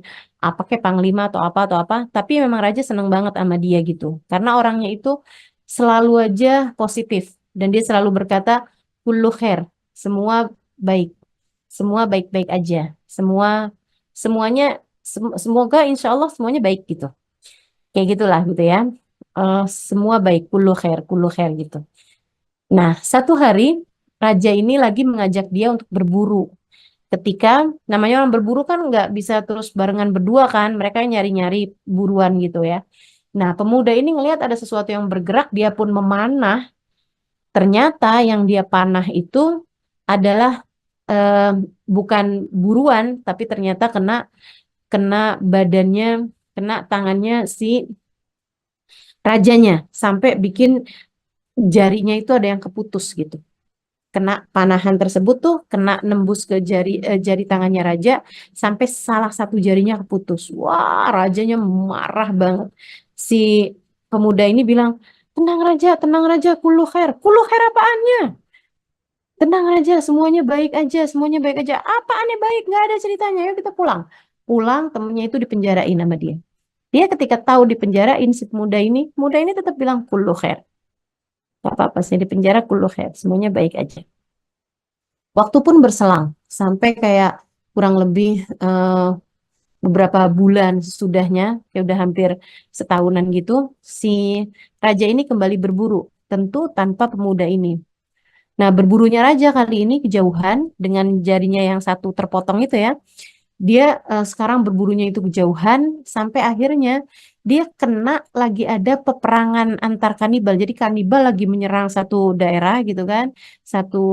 apa kayak panglima atau apa, tapi memang raja seneng banget sama dia gitu. Karena orangnya itu selalu aja positif dan dia selalu berkata kullu khair, semua baik. Semua baik-baik aja. Semua semuanya semoga insya Allah semuanya baik gitu. Kayak gitulah gitu ya. Semua baik, kullu khair gitu. Nah, satu hari raja ini lagi mengajak dia untuk berburu. Ketika namanya orang berburu kan nggak bisa terus barengan berdua kan, mereka nyari-nyari buruan gitu ya. Nah, pemuda ini ngelihat ada sesuatu yang bergerak, dia pun memanah. Ternyata yang dia panah itu adalah eh, bukan buruan, tapi ternyata kena kena badannya, kena tangannya si rajanya, sampai bikin jarinya itu ada yang keputus gitu. Kena panahan tersebut tuh kena nembus ke jari tangannya raja sampai salah satu jarinya keputus. Wah, rajanya marah banget. Si pemuda ini bilang, tenang raja, kulu khair apaannya? Tenang aja, semuanya baik aja, semuanya baik aja. Apa aneh baik? Nggak ada ceritanya. Yuk kita pulang. Pulang, temennya itu dipenjarain sama dia. Dia ketika tahu dipenjarain si pemuda ini tetap bilang kullu khair. Gak apa-apa sih di penjara kullu khair. Semuanya baik aja. Waktu pun berselang sampai kayak kurang lebih beberapa bulan sesudahnya, kayak udah hampir setahunan gitu, si raja ini kembali berburu. Tentu tanpa pemuda ini. Nah, berburunya raja kali ini kejauhan dengan jarinya yang satu terpotong itu ya. Dia sekarang berburunya itu kejauhan sampai akhirnya dia kena lagi ada peperangan antar kanibal. Jadi kanibal lagi menyerang satu daerah gitu kan, satu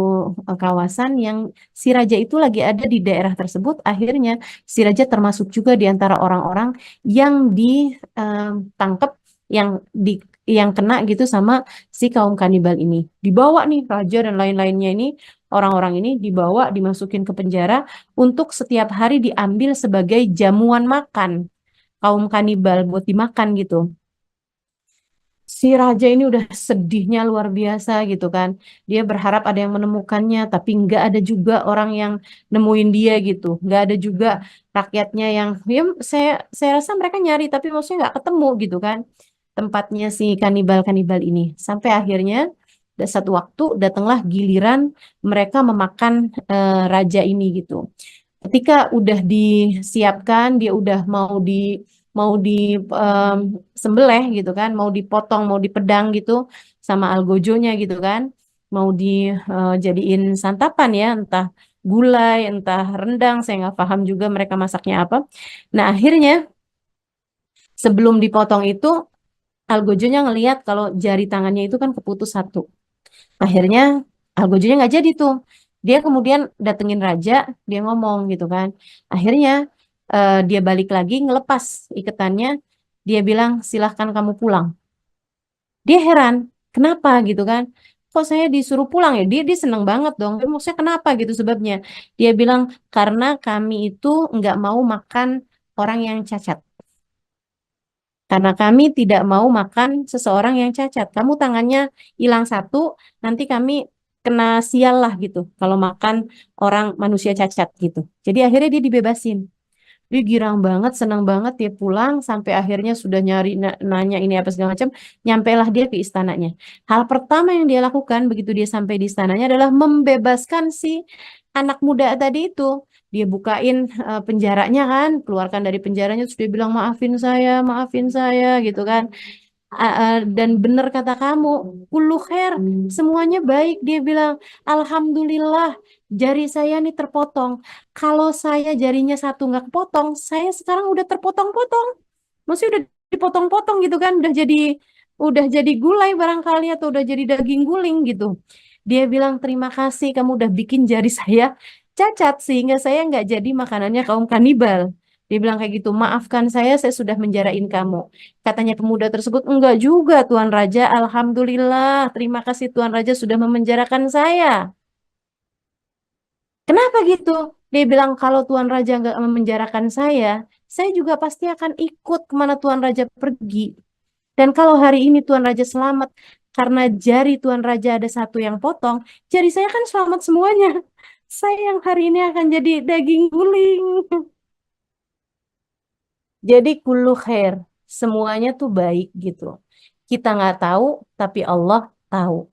kawasan yang si raja itu lagi ada di daerah tersebut. Akhirnya si raja termasuk juga di antara orang-orang yang ditangkap, yang di yang kena gitu sama si kaum kanibal ini. Dibawa nih raja dan lain-lainnya ini, orang-orang ini dibawa dimasukin ke penjara untuk setiap hari diambil sebagai jamuan makan kaum kanibal buat dimakan gitu. Si raja ini udah sedihnya luar biasa gitu kan. Dia berharap ada yang menemukannya, tapi nggak ada juga orang yang nemuin dia gitu. Nggak ada juga rakyatnya yang, ya saya rasa mereka nyari, tapi maksudnya nggak ketemu gitu kan. Tempatnya si kanibal-kanibal ini. Sampai akhirnya satu waktu datanglah giliran mereka memakan raja ini gitu. Ketika udah disiapkan, dia udah mau di em, sembelih gitu kan, mau dipotong, mau dipedang gitu sama algojonya gitu kan, mau dijadiin santapan ya, entah gulai, entah rendang, saya nggak paham juga mereka masaknya apa. Nah akhirnya sebelum dipotong itu algojonya ngelihat kalau jari tangannya itu kan keputus satu. Akhirnya algojonya nggak jadi tuh. Dia kemudian datengin raja, dia ngomong gitu kan. Akhirnya dia balik lagi ngelepas ikatannya. Dia bilang silahkan kamu pulang. Dia heran, kenapa gitu kan? Kok saya disuruh pulang ya? Dia seneng banget dong. Dia maksudnya kenapa gitu sebabnya? Dia bilang karena kami itu nggak mau makan orang yang cacat. Karena kami tidak mau makan seseorang yang cacat. Kamu tangannya hilang satu, nanti kami kena sial lah gitu. Kalau makan orang manusia cacat gitu. Jadi akhirnya dia dibebasin. Dia girang banget, senang banget dia pulang sampai akhirnya sudah nyari nanya ini apa segala macam, nyampailah dia ke istananya. Hal pertama yang dia lakukan begitu dia sampai di istananya adalah membebaskan si anak muda tadi itu. Dia bukain penjaranya kan, keluarkan dari penjaranya terus dia bilang maafin saya gitu kan. Dan benar kata kamu, kullu khair, semuanya baik. Dia bilang, Alhamdulillah, jari saya nih terpotong. Kalau saya jarinya satu nggak kepotong, saya sekarang udah terpotong-potong. Maksudnya udah dipotong-potong gitu kan, udah jadi gulai barangkali atau udah jadi daging guling gitu. Dia bilang terima kasih kamu udah bikin jari saya cacat sehingga saya nggak jadi makanannya kaum kanibal. Dia bilang kayak gitu, maafkan saya sudah menjarain kamu. Katanya pemuda tersebut, enggak juga Tuan Raja, Alhamdulillah, terima kasih Tuan Raja sudah memenjarakan saya. Kenapa gitu? Dia bilang kalau Tuan Raja nggak memenjarakan saya juga pasti akan ikut kemana Tuan Raja pergi. Dan kalau hari ini Tuan Raja selamat, karena jari Tuan Raja ada satu yang potong, jari saya kan selamat semuanya. Saya yang hari ini akan jadi daging guling. Jadi kullu khair, semuanya tuh baik gitu. Kita nggak tahu, tapi Allah tahu.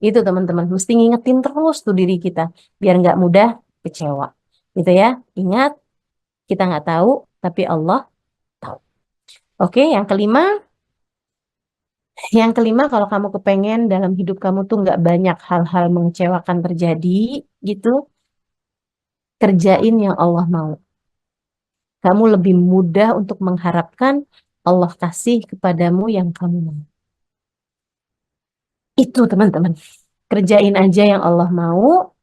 Itu teman-teman, mesti ngingetin terus tuh diri kita, biar nggak mudah kecewa. Gitu ya, ingat, kita nggak tahu, tapi Allah tahu. Oke, yang kelima kalau kamu kepengen dalam hidup kamu tuh nggak banyak hal-hal mengecewakan terjadi, gitu, kerjain yang Allah mau. Kamu lebih mudah untuk mengharapkan Allah kasih kepadamu yang kamu mau. Itu teman-teman. Kerjain aja yang Allah mau,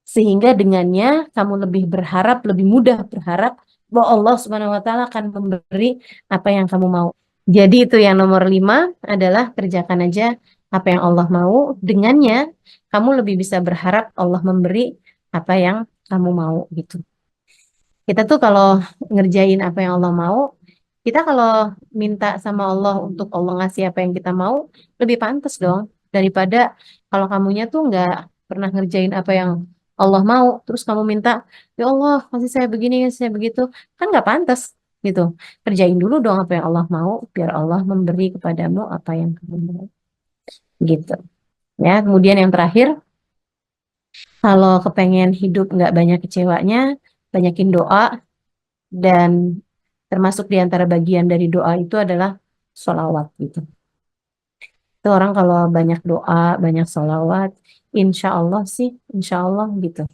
sehingga dengannya kamu lebih berharap, lebih mudah berharap bahwa Allah Subhanahu wa Ta'ala akan memberi apa yang kamu mau. Jadi itu yang nomor 5 adalah kerjakan aja apa yang Allah mau. Dengannya kamu lebih bisa berharap Allah memberi apa yang kamu mau gitu. Kita tuh kalau ngerjain apa yang Allah mau, kita kalau minta sama Allah untuk Allah ngasih apa yang kita mau, lebih pantas dong daripada kalau kamunya tuh nggak pernah ngerjain apa yang Allah mau, terus kamu minta, ya Allah kasih saya begini, kasih saya begitu, kan nggak pantas gitu. Kerjain dulu dong apa yang Allah mau, biar Allah memberi kepadamu apa yang kamu mau, gitu. Ya, kemudian yang terakhir, kalau kepengen hidup nggak banyak kecewanya, banyakin doa. Dan termasuk di antara bagian dari doa itu adalah sholawat gitu. Itu orang kalau banyak doa, banyak sholawat, insya Allah sih, insya Allah gitu.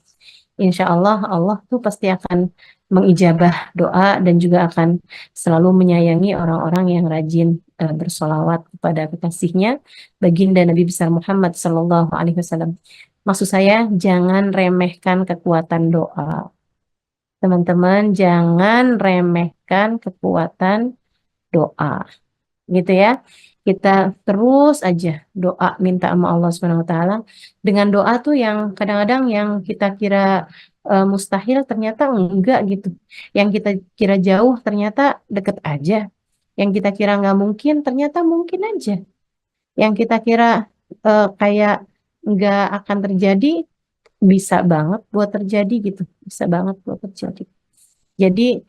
insya Allah Allah tuh pasti akan mengijabah doa dan juga akan selalu menyayangi orang-orang yang rajin bersolawat kepada kekasihnya, baginda Nabi besar Muhammad Sallallahu Alaihi Wasallam. Maksud saya jangan remehkan kekuatan doa. Teman-teman jangan remehkan kekuatan doa, gitu ya. Kita terus aja doa minta sama Allah Subhanahu wa taala. Dengan doa tuh yang kadang-kadang yang kita kira mustahil ternyata enggak gitu. Yang kita kira jauh ternyata deket aja. Yang kita kira nggak mungkin ternyata mungkin aja. Yang kita kira kayak nggak akan terjadi bisa banget buat terjadi gitu. Bisa banget buat terjadi. Jadi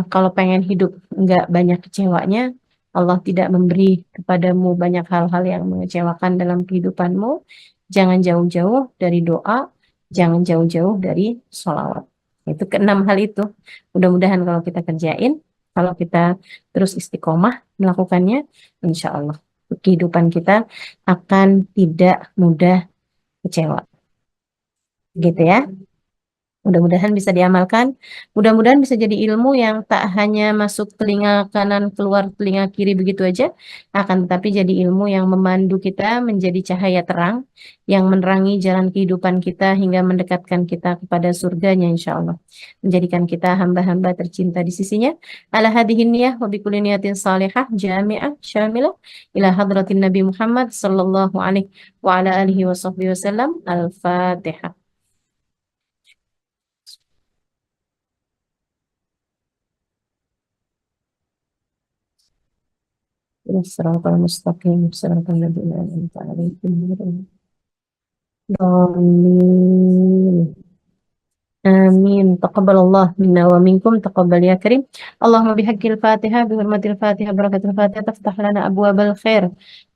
kalau pengen hidup nggak banyak kecewanya, Allah tidak memberi kepadamu banyak hal-hal yang mengecewakan dalam kehidupanmu. Jangan jauh-jauh dari doa, jangan jauh-jauh dari sholawat. Itu keenam hal itu. Mudah-mudahan kalau kita kerjain, kalau kita terus istiqomah melakukannya, insya Allah kehidupan kita akan tidak mudah kecewa. Gitu ya. Mudah-mudahan bisa diamalkan. Mudah-mudahan bisa jadi ilmu yang tak hanya masuk telinga kanan, keluar telinga kiri begitu aja, akan tetapi jadi ilmu yang memandu kita menjadi cahaya terang, yang menerangi jalan kehidupan kita hingga mendekatkan kita kepada surganya insya Allah. Menjadikan kita hamba-hamba tercinta di sisinya. Ala hadihin niyah wa bikulli niyatin salihah, jami'ah, syamilah, ila hadratin Nabi Muhammad sallallahu alaihi wa ala alihi wa sahbihi wasallam. Al-Fatihah. الصراط المستقيم صراط الذين أنعمت عليهم غير المغضوب عليهم. آمين. تقبل الله منا ومنكم، تقبل يا كريم. اللهم بحق الفاتحة، بحرمة الفاتحة، بركة الفاتحة، تفتح لنا أبواب الخير،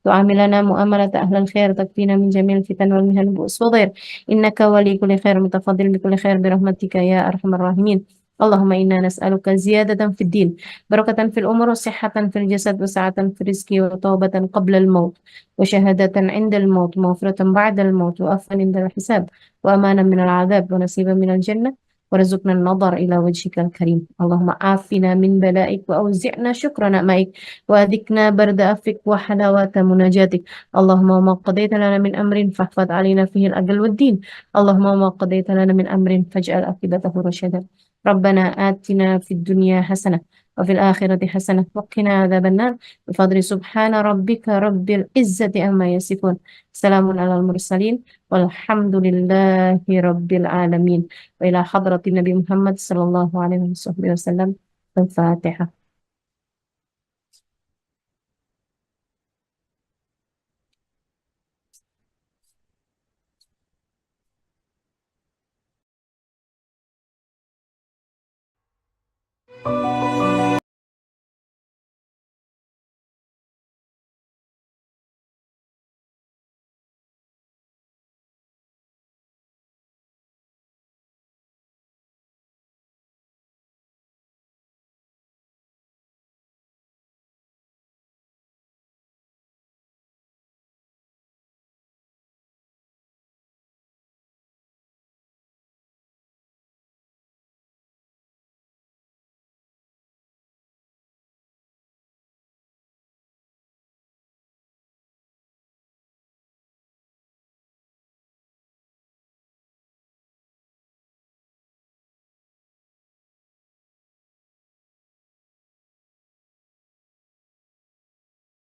تعاملنا مؤاملة أهل الخير، تكفينا من جميع الفتن والمهن بؤس وضير، إنك ولي كل خير متفضل بكل خير برحمتك يا أرحم الراحمين. اللهم إنا نسألك زيادة في الدين، بركة في الأمور، وصحة في الجسد، وسعة في الرزق، وتوبة قبل الموت، وشهادة عند الموت، ومغفرة بعد الموت، وعفوا عند الحساب، وأمانا من العذاب، ونصيبا من الجنة، ورزقنا النظر إلى وجهك الكريم. اللهم عافنا من بلائك، وأوزعنا شكر نعمائك، وأذقنا برد عفوك وحلاوة مناجاتك. اللهم وما قضيت لنا من أمر فاحفظ علينا فيه الأجل والدين. اللهم وما قضيت لنا من أمر فاجعل عاقبته رشدا. ربنا آتنا في الدنيا حسنة وفي الآخرة حسنة وقنا عذاب النار بفضل سبحان ربك رب العزة عما يصفون. سلام على المرسلين والحمد لله رب العالمين. وإلى حضرة النبي محمد صلى الله عليه وسلم. الفاتحة.